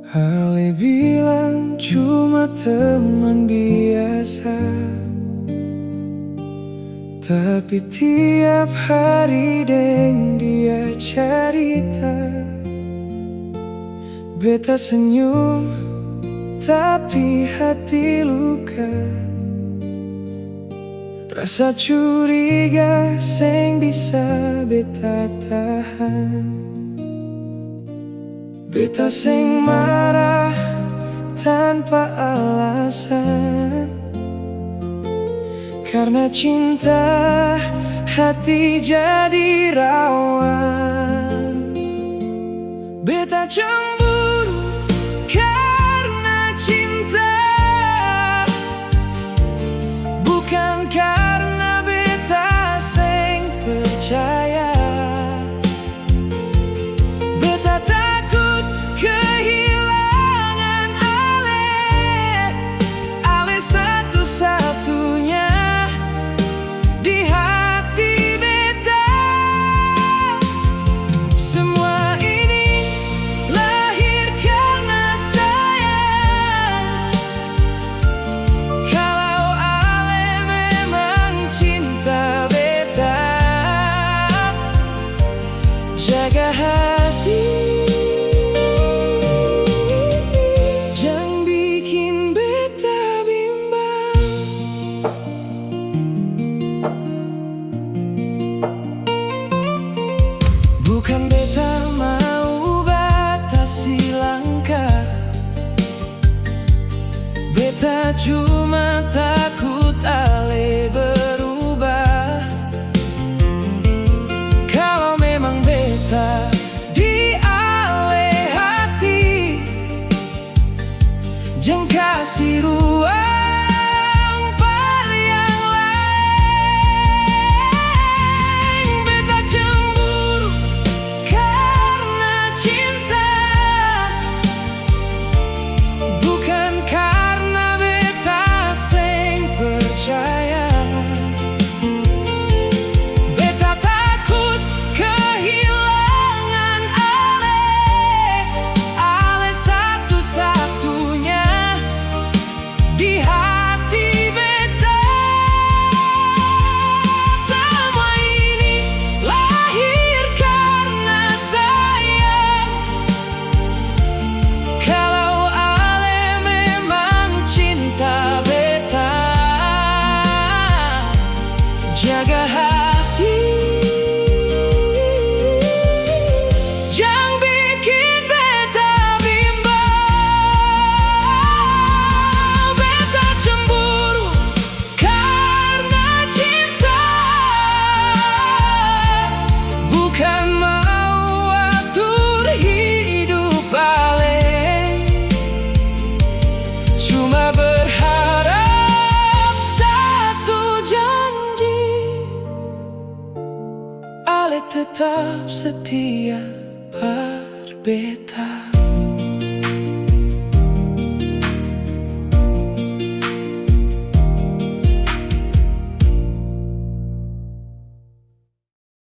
Ale bilang cuma teman biasa, tapi tiap hari deng dia cerita. Beta senyum, tapi hati luka. Rasa curiga seng bisa beta tahan. Beta seng marah tanpa alasan, karena cinta hati jadi rawan. Beta cemburu karena cinta, bukan karena beta seng percaya. Beta takut kehilangan Ale satu-satunya di hati beta. Semua ini lahir karena sayang. Kalau Ale memang cinta beta, jaga hati, jangan bikin beta bimbang. Bukan beta mau batasi langkah, beta cuma takut Ale berubah. Kalau memang beta di Ale hati, jangan kasih ruang par yang lain. Beta cemburu karena cinta, bukan karena beta seng percaya. Beta takut kehilangan Ale satu-satunya di hati beta. Semua ini lahir karena sayang. Kalau Ale memang cinta beta, jaga hati, jangan bikin beta bimbang. Beta cemburu karena cinta, bukan mau atur hidup Ale. Cuma berharap satu janji, Ale tetap setia par beta.